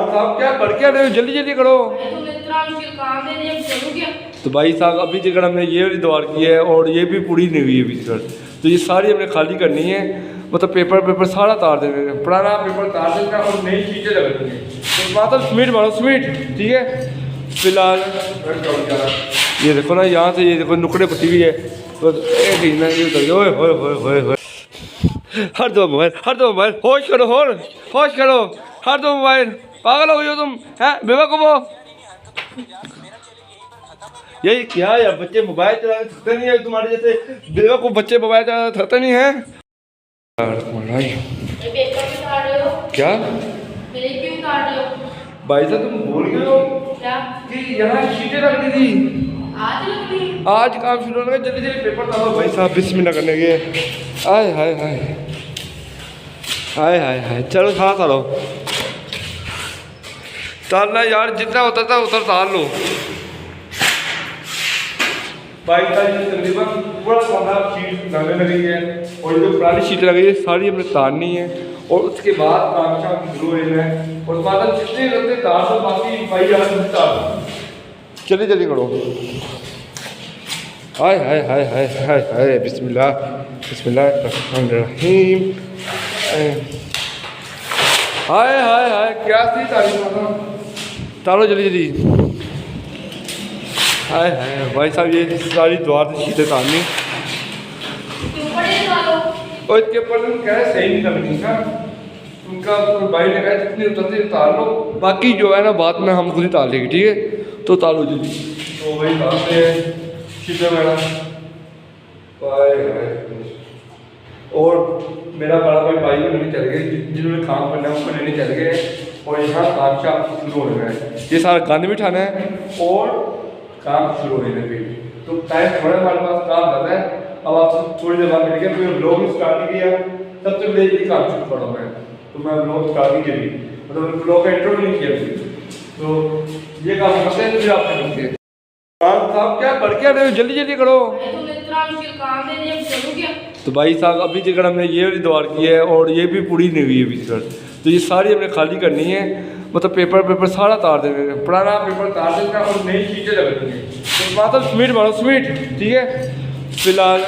साहब क्या पढ़ के रहे हो, जल्दी जल्दी करो। तो भाई साहब अभी तक हमने ये वाली दीवार की है और ये भी पूरी नहीं हुई है अभी तक, तो ये सारी हमने खाली करनी है। मतलब पेपर सारा तार देंगे, पुराना पेपर तार देंगे और नई चीज़ें लग देंगे। तो मतलब सीमेंट मारो, सीमेंट, ठीक है। फिलहाल ये देखो ना, यहाँ से ये देखो नुकड़े पट्टी भी है, तो हर दो मोबाइल, हर दो मोबाइल, होश करो, होश करो, हर दो मोबाइल। पागल हो गई हो तुम, हैं बेवकूफ हो। यही क्या यार, बच्चे मोबाइल चलाने थकते नहीं है तुम्हारे जैसे बेवकूफ बच्चे मोबाइल चलाने थकते नहीं है। क्या भाई साहब तुम भूल गए हो कि यहाँ शीटें लगनी थी, आज काम शुरू होने का, जल्दी जल्दी पेपर डालो। भाई साहब बिस्मिल्लाह करने के, आय हाय हाय हाय हाय हाय, चलो खा तारो तारना यार, जितना होता था उतना तार लो। भाई साहब तकरीबन पूरा सारा शीट लगने लगी है और जो पुरानी शीट लगी है सारी हमने तारनी है और उसके बाद काम शाम शुरू होना है। और बाद जितने लगते तार तो बाकी भाई यार तार, जल्दी जल्दी करो। हाय हाय हाय हाय हाय हाय, बिस्मिल्लाह बिस्मिल्लाह रहमान रहीम। हाय हाय हाय, क्या थी तारीफ, तारो जल्दी जल्दी। हाय हाय भाई साहब ये सारी द्वार से शीटें तारनी और इसके ऊपर कह रहे सही नहीं लगनी था, उनका भाई ने कहा जितनी उतरती उतार लो, बाकी जो है ना बाद में हम खुद ही तार लेंगे, ठीक है। तो तारो जल्दी। तो भाई तारते हैं शीटें वगैरह। और मेरा बड़ा भाई लेने चल गए, जिन्होंने काम करना है उसको लेने चल गए और यहाँ काम शाम शुरू हो रहा है। ये सारा गंद भी उठाना है और काम शुरू हो रहे हैं। तो टाइम थोड़ा हमारे पास काम ज़्यादा है। अब आपसे थोड़ी देर बाद मिलेंगे, फिर ब्लॉग स्टार्ट नहीं किया, तब तक मेरे लिए काम शुरू करा मैं, तो मैं ब्लॉग स्टार्ट नहीं किया, मतलब ब्लॉग का इंट्रो नहीं किया। तो ये काम करते हैं, फिर आपसे मिलते हैं। साहब क्या पढ़ के रहे हो, जल्दी जल्दी करो। तो भाई साहब अभी तक हमने ये वाली दीवार की है और ये भी पूरी नहीं हुई है अभी तक, तो ये सारी हमने खाली करनी है। मतलब पेपर सारा तार देंगे, पुराना पेपर तार देंगे और नई चीज़ें लग देंगे। तो मतलब सीमेंट मारो, सीमेंट, ठीक है। फिलहाल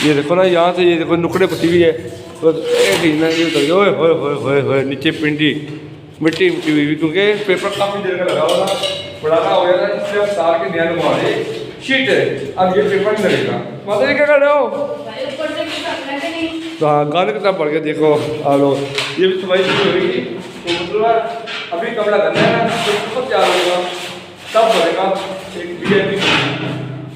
ये देखो ना, यहाँ से ये देखो नुकड़े पट्टी भी है, तो नीचे पिंडी मिट्टी हुई, क्योंकि पेपर काफ़ी देर का लगा हुआ था, पुराना हो गया था, इसलिए अब तार के नया लगवा रहे शीट है। अब ये पेपर नहीं लगेगा। मतलब क्या कर रहे हो? तो हाँ, गाने कितना पड़ गया देखो। आ लो, ये भी सफाई शुरू होगी, तो मतलब अभी कमरा करना है ना, तो सब तैयार होगा तब बनेगा एक VIP।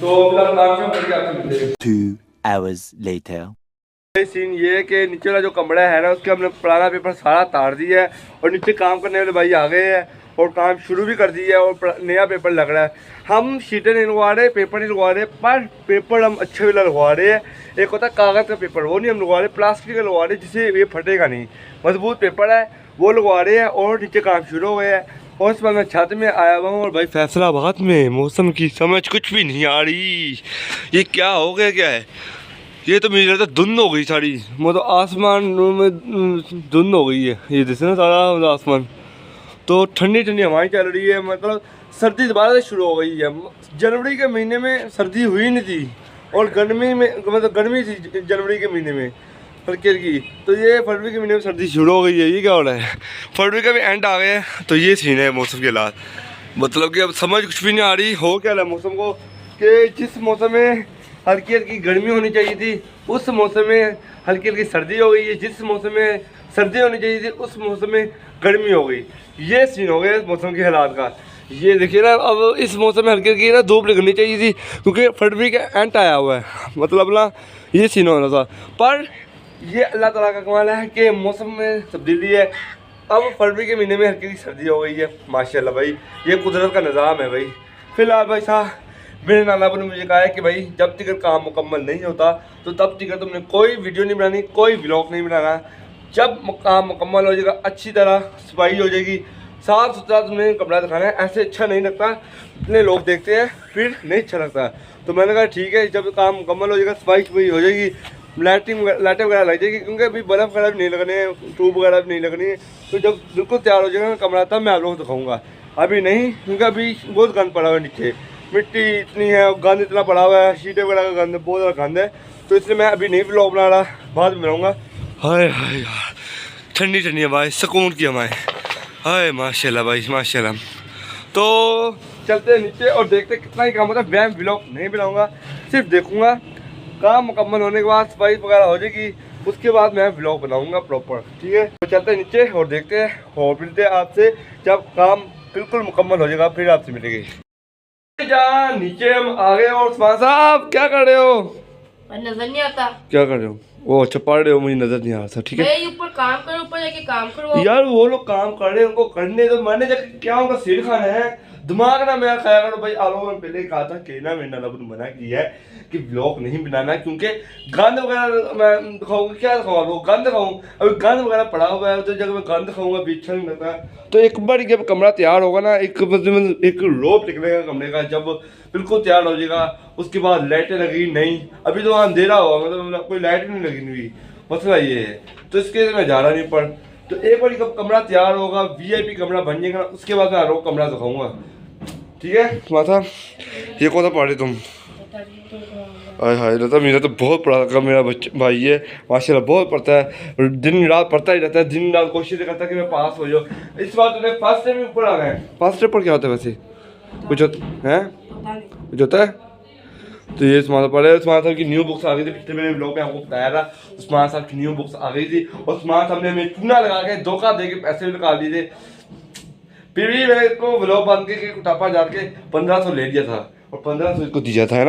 तो फिलहाल काम करके आपसे मिलते हैं 2 hours later। सीन ये है कि नीचे वाला जो कमरा है ना, उसके हमने पुराना पेपर सारा तार दिया है और नीचे काम करने वाले भाई आ गए हैं और काम शुरू भी कर दिया है और नया पेपर लग रहा है। हम शीटें नहीं लगवा रहे, पेपर नहीं लगवा रहे, पर पेपर हम अच्छे वाला लगवा रहे हैं। एक होता है कागज़ का पेपर, वो नहीं हम लगवा रहे, प्लास्टिक का लगवा रहे जिससे ये फटेगा नहीं, मजबूत पेपर है वो लगवा रहे हैं। और नीचे काम शुरू हो गया है और इस बार मैं छत में आया हुआ हूँ और भाई फैसलाबाद में मौसम की समझ कुछ भी नहीं आ रही। ये क्या हो गया, क्या है ये? तो मुझे लगता है धुंध हो गई सारी, मतलब आसमान में धुंध हो गई है, ये जैसे ना सारा आसमान। तो ठंडी ठंडी हवाएं चल रही है, मतलब सर्दी दोबारा से शुरू हो गई है। जनवरी के महीने में सर्दी हुई नहीं थी और गर्मी में, मतलब गर्मी थी जनवरी के महीने में हल्की हल्की, तो ये फरवरी के महीने में सर्दी शुरू हो गई है। ये क्या हो रहा है? फरवरी का भी एंड आ गया है, तो ये सीन है मौसम के हालात। मतलब कि अब समझ कुछ भी नहीं आ रही हो क्या रहा है मौसम को, कि जिस मौसम में हल्की हल्की गर्मी होनी चाहिए थी उस मौसम में हल्की हल्की सर्दी हो गई है, जिस मौसम में सर्दी होनी चाहिए थी उस मौसम में गर्मी हो गई। ये सीन हो गया इस मौसम के हालात का। ये देखिए ना, अब इस मौसम में हल्की हल्की ना धूप निकलनी चाहिए थी, क्योंकि फरवरी का एंड आया हुआ है, मतलब ना ये सीन होना था। पर ये अल्लाह ताला का कमाल है कि मौसम में तब्दीली है। अब फरवरी के महीने में हल्की हल्की सर्दी हो गई है, माशाल्लाह भाई, ये कुदरत का निज़ाम है भाई। फिलहाल भाई साहब मेरे नाना ने मुझे कहा है कि भाई जब तक काम मुकम्मल नहीं होता तो तब तक तुमने कोई वीडियो नहीं बनानी, कोई व्लॉग नहीं बनाना। जब काम मुकम्मल हो जाएगा, अच्छी तरह सफाई हो जाएगी, साफ़ सुथरा तुमने कपड़ा दिखाना है, ऐसे अच्छा नहीं लगता, इतने लोग देखते हैं फिर नहीं अच्छा लगता। तो मैंने कहा ठीक है, जब काम मुकम्मल हो जाएगा, सफाई हो जाएगी, लाइटिंग वगैरह लग जाएगी, क्योंकि अभी बर्फ़ वगैरह भी नहीं लगने, ट्यूब वगैरह भी नहीं लगनी है। तो जब बिल्कुल तैयार हो जाएगा ना कमरा तब मैं आप लोगों को दिखाऊंगा, अभी नहीं, क्योंकि अभी बहुत गंद पड़ा हुआ है नीचे, मिट्टी इतनी है, गंद इतना पड़ा हुआ है, शीटे वगैरह का गंद बहुत ज़्यादा गंद है। तो इसलिए मैं अभी नहीं व्लॉग बना रहा, बाद में बनाऊँगा। हाय हाय यार, ठंडी ठंडी हवाएं, सुकून की हवाएं, हाय माशाल्लाह भाई माशाल्लाह। तो चलते हैं नीचे और देखते कितना ही काम होता है। मैं व्लॉग नहीं बनाऊँगा, सिर्फ देखूँगा, काम मुकम्मल होने के बाद सफाई वगैरह हो जाएगी, उसके बाद मैं व्लॉग बनाऊंगा प्रॉपर, ठीक है। तो चलते हैं नीचे और देखते हैं और मिलते हैं आपसे जब काम बिल्कुल मुकम्मल हो जाएगा, फिर आपसे मिलेंगे। जान नीचे हम आ गए। और उस्मान साहब क्या कर रहे हो? नजर नहीं आता। क्या कर रहे हो? वो अच्छा पढ़ रहे हो, मुझे नजर नहीं आ रहा था, ठीक है। ऊपर काम करो, ऊपर जाके काम करो यार वो लोग काम कर रहे हैं, उनको करने दो, मैंने जब क्या उनका सिर खाना है, दिमाग ना मेरा खाया करो भाई। आलो मैंने पहले कहा था कि ना मैंने रब ने मना किया है कि ब्लॉग नहीं बनाना, क्योंकि गंद वगैरह मैं दिखाऊंगा, क्या दिखाऊंगा वो गंद दिखाऊँ, अभी गंद वगैरह पड़ा हुआ है, तो जब मैं गंद दिखाऊंगा भी अच्छा नहीं लगता। तो एक बार जब कमरा तैयार होगा ना, एक रोप निकलेगा कमरे का, जब बिल्कुल तैयार हो जाएगा, उसके बाद लाइटें लगेगी नहीं, अभी तो वहाँ अंधेरा होगा, मतलब कोई लाइट नहीं लगी हुई, मसला ये है। तो इसके लिए मैं जा रहा नहीं पड़, तो एक बार जब कमरा तैयार होगा, VIP कमरा बन जाएगा, उसके बाद मैं आरो कमरा दिखाऊंगा, ठीक है। माता ये कौन सा पढ़ रहे तुम? हाय हाय लता, मेरा तो बहुत पढ़ा मेरा बच्चा भाई है माशाल्लाह, बहुत पढ़ता है, दिन रात पढ़ता ही रहता है, दिन रात कोशिश करता है कि मैं पास हो जाऊँ। इस बार तुमने फर्स्ट टाइम ऊपर आ गए। फर्स्ट टाइम पर क्या होता है वैसे, कुछ है कुछ होता है? तो ये उस्मान पढ़े, उस्मान साहब की न्यू बुक्स आ गई थी, पिछले मेरे ब्लॉग में आपको बताया था, उस्मान साहब की न्यू बुक्स आ गई थी। उस्मान साहब ने हमें चूना लगा के धोखा दे के पैसे भी निकाल लिए थे, फिर भी मेरे को ब्लॉग बंद के कुटापा जाके 1500 ले लिया था, और 1500 इसको दिया था, है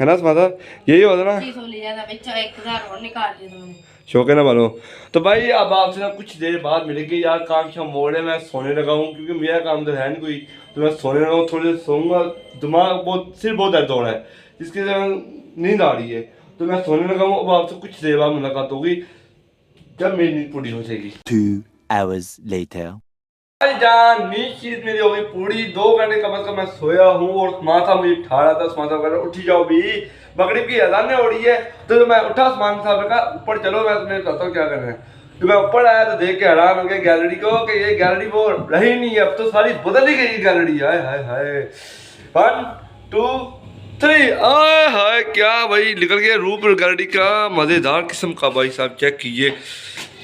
ना उस्मान साहब, यही होता ना, 1000 और निकाल दिया तुमने। शौक है ना मानो। तो भाई अब आपसे ना कुछ देर बाद मिलेगी यार, काम शाम मोड़ है, मैं सोने लगा हूँ, क्योंकि मेरा काम तो है नहीं कोई, तो मैं सोने लगा हूँ, थोड़ी देर सोऊंगा, दिमाग बहुत सिर बहुत दर्द हो रहा है, जिसकी वजह से नींद आ रही है, तो मैं सोने लगा हूँ। अब आपसे कुछ देर बाद मुलाकात होगी जब मेरी नींद पूरी हो जाएगी। 2 hours later. जान नींद चीज मेरी हो गई पूरी, 2 घंटे कम से कम मैं सोया हूँ, और माथा मुझे उठा रहा था, माथा वगैरह उठी जाओ भी, मगरिब की अजान हो रही है। तो मैं उठा, उस्मान साहब ने कहा ऊपर चलो, मैं तुम्हें बताता हूँ क्या करना है। तो मैं ऊपर आया तो देख के हैरान हो गया गैलरी को, कि ये गैलरी वो रही नहीं है, अब तो सारी बदल ही गई गैलरी। हाय हाय हाय, 1 2 3, आय हाय क्या भाई निकल गया रूप गैलरी का, मज़ेदार किस्म का भाई साहब, चेक कीजिए,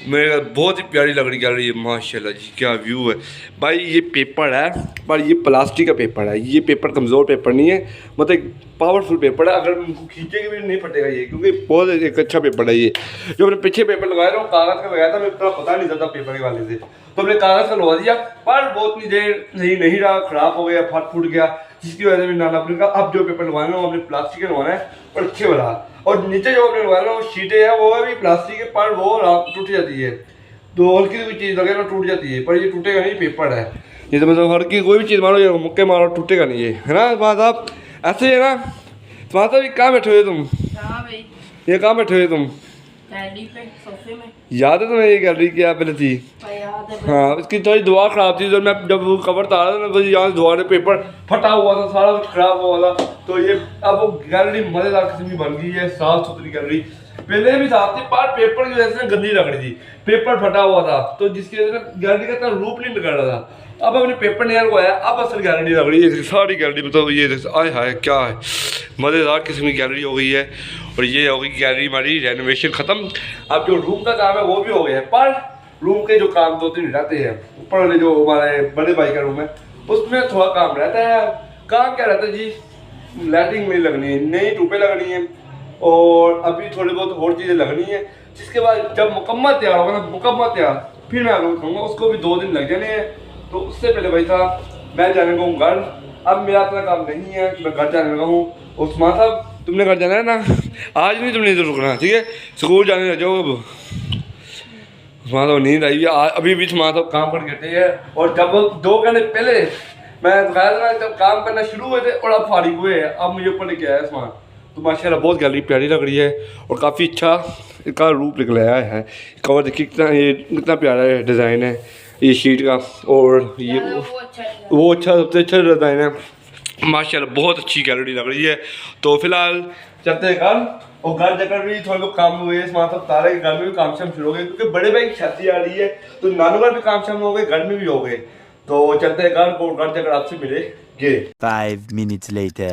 मेरे बहुत ही प्यारी लग रही है माशाल्लाह जी, क्या व्यू है भाई। ये पेपर है, पर ये प्लास्टिक का पेपर है, ये पेपर कमज़ोर पेपर नहीं है, मतलब एक पावरफुल पेपर है, अगर खींचेंगे भी नहीं फटेगा ये, क्योंकि बहुत एक अच्छा पेपर है ये। जो मैंने पीछे पेपर लगाया था वो कागज़ का लगाया था, मेरे को पता नहीं चलता पेपर के वाले से, तो हमने कागज़ का लगा दिया, पर बहुत देर नहीं रहा, ख़राब हो गया, फूट गया, जिसकी वजह से भी नाना अपने का अब जो पेपर लगवाना है वो अपने प्लास्टिक का लगवाना है, और अच्छे वाला। और नीचे जो अपने लगवाना है वो शीटें हैं, वो भी प्लास्टिक के, पर वो टूट जाती है, तो हल्की कोई चीज़ लगे ना टूट जाती है, पर ये टूटेगा नहीं, पेपर है ये, तो मतलब हल्की कोई भी चीज़ मारो या मुक्के मारो टूटेगा नहीं ये, है ना उस्मान साहब? ऐसे ही है ना उस्मान साहब? कहाँ बैठे हुए तुम? भाई ये कहाँ बैठे हुए तुम? गैलरी पे सोफे में। याद है तुम्हें ये गैलरी क्या पहले थी? याद है। हाँ, इसकी थोड़ी दुआ खराब थी, तो मैं जब वो कवर तारा था ना, तो यहाँ से दुआ ने पेपर फटा हुआ था, सारा कुछ खराब हुआ था, तो ये अब वो गैलरी मज़ेदार किस्म की बन गई है, साफ सुथरी गैलरी, पहले भी साफ थी, पर पेपर की वजह से गंदी लग रही थी, पेपर फटा हुआ था, तो जिसकी वजह से गैलरी का इतना रूप नहीं निकल रहा था। अब अपने पेपर नहीं लगवाया, अब असल गैलरी लग रही है, सारी गैलरी मतलब ये आय हाय क्या है, मज़ेदार किस्म की गैलरी हो गई है। और ये हो गई गैलरी हमारी रेनोवेशन ख़त्म, अब जो रूम का काम है वो भी हो गया है, पर रूम के जो काम 2-3 रहते हैं, ऊपर वाले जो हमारे बड़े भाई का रूम है उसमें थोड़ा काम रहता है। काम क्या रहता है जी, लाइटिंग नहीं लगनी है, नई ट्यूबें लगनी है, और अभी थोड़ी बहुत और चीज़ें लगनी है, जिसके बाद जब मुकम्मल तैयार होगा ना, मुकम्मल तैयार, फिर मैं आपको कहूँगा, उसको भी 2 दिन लग जाने हैं। तो उससे पहले भाई साहब मैं जाने लगा हूँ घर, अब मेरा इतना काम नहीं है कि मैं घर जाने लगा हूँ। उस्मान साहब तुमने घर जाना है ना, आज नहीं तुमने इधर रुकना, ठीक है, स्कूल जाने लग जाओ। अब उस्मान साहब नींद आई है, अभी भी उस्मान साहब काम कर गए हैं, और जब 2 घंटे पहले मैं दिखाया था जब काम करना शुरू हुए थे, और अब फारिग हुए हैं, अब मुझे ऊपर लेके आया उस्मान। तो माशाल्लाह बहुत गैलरी प्यारी लग रही है, और काफ़ी अच्छा इसका रूप निकल आया है। कवर देखिए कितना प्यारा है, डिज़ाइन है ये शीट का, और ये वो अच्छा सबसे अच्छा डिज़ाइन है माशाल्लाह, बहुत अच्छी गैलरी लग रही है। तो फिलहाल चलते हैं घर, और घर जाकर भी थोड़ा बहुत काम हुए, सामान सब तारे के घर में भी काम शाम शुरू हो गए, क्योंकि बड़े भाई की शादी आ रही है तो नानू घर भी काम शाम हो गए, घर में भी हो गए। तो चलते हैं घर को, घर जाकर आपसे मिलेंगे। 5 minutes later.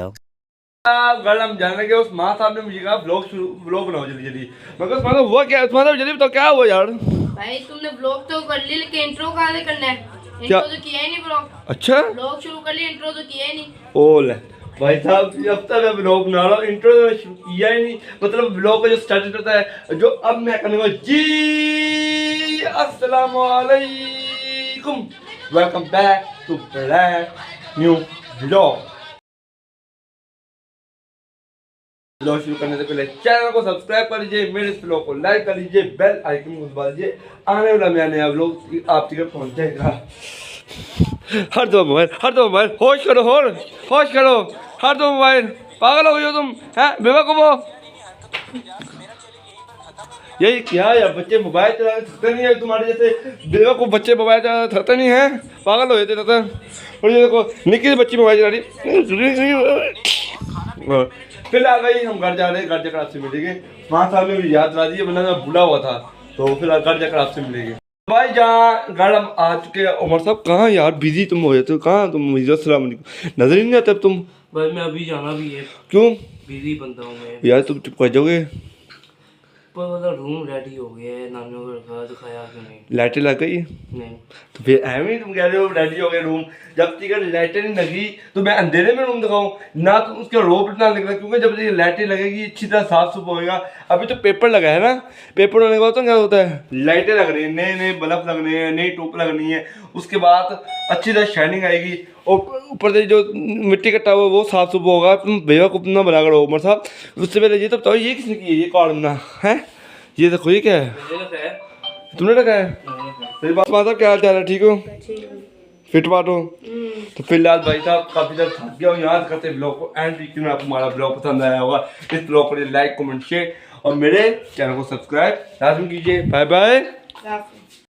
घर हम जाने लगे, उस माँ साहब ने मुझे कहा व्लॉग बनाओ जल्दी जल्दी। मगर मतलब हुआ क्या मतलब जल्दी बताओ क्या हुआ यार? भाई तुमने ब्लॉग तो कर ली, लेकिन इंट्रो कहाँ से करना है? क्या? इंट्रो तो किया ही नहीं ब्लॉग। अच्छा ब्लॉग शुरू कर लिया, इंट्रो तो किया ही नहीं। ओले भाई साहब, जब तक मैं ब्लॉग बना रहा हूँ इंट्रो शुरू किया ही नहीं, मतलब ब्लॉग का जो स्टार्ट होता है, जो अब मैं करने वाला जी अस्सलाम वालेकुम, welcome back to black new blog. Blog शुरू करने से पहले चैनल को सब्सक्राइब कर लीजिए, मेरे इस ब्लॉग को लाइक कर लीजिए, बेल आइकन को दबा लीजिए, आने वाला मेरा नया ब्लॉग आप तक पहुंच जाएगा। हर दो मोबाइल होश करो, हर दो मोबाइल, पागल हो गई हो तुम हैं बेवकूफ हो? यही क्या यार, बच्चे मोबाइल चलाते थकते नहीं है तुम्हारे जैसे बेवकूफ बच्चे मोबाइल चलाते थकते नहीं है, पागल हो जाते रहते। और ये देखो निक्की सी बच्ची मोबाइल चला रही। फिलहाल भाई हम घर जा रहे हैं, घर जाकर आपसे मिलेंगे। माँ साहब ने भी याद दिला दी, वरना मैं भूला हुआ था, तो फिलहाल घर जाकर आपसे मिलेंगे। भाई जहाँ घर हम आ चुके हैं। उमर साहब कहाँ यार बिजी तुम हो जाते हो, कहाँ तुम? अस्सलाम वालेकुम, नजर ही नहीं आता अब तुम। भाई मैं अभी जाना भी है, क्यों बिजी बंदा हूँ मैं। यार तुम चुप कर जाओगे? पर मतलब रूम रेडी हो गया है, नानियों को रखा दिखाया क्यों नहीं? लाइटें लग गई? नहीं तो फिर एवं ही तुम कह रहे हो रेडी हो गए रूम, जब तक लाइटें नहीं लगी तो मैं अंधेरे में रूम दिखाऊं ना, तो उसका रोप इतना निकला, क्योंकि जब ये लाइटें लगेगी अच्छी तरह साफ सुफ होएगा। अभी तो पेपर लगा है ना, पेपर होने के बाद तो क्या होता है, लाइटें लग रही है, नए नए बल्ब लगने हैं, नई टोप लगनी है, उसके बाद अच्छी तरह शाइनिंग आएगी, और ऊपर से जो मिट्टी का टब है वो साफ सुफ होगा। तुम बेवकूफ ना बना करो उमर साहब। उससे पहले ये तो बताओ ये किसने की है, ये कार्ड बना है? ये देखो ये क्या है, तुमने रखा है? मेरी बात माता क्या हाल चाल है, ठीक हो? फिट बात हो? तो फिलहाल भाई साहब काफी ज्यादा थक गया हूँ, याद करते ब्लॉग को एंड तक में आपको हमारा ब्लॉग पसंद आया होगा। इस ब्लॉग को लाइक कमेंट शेयर और मेरे चैनल को सब्सक्राइब लाजमी कीजिए। Bye bye.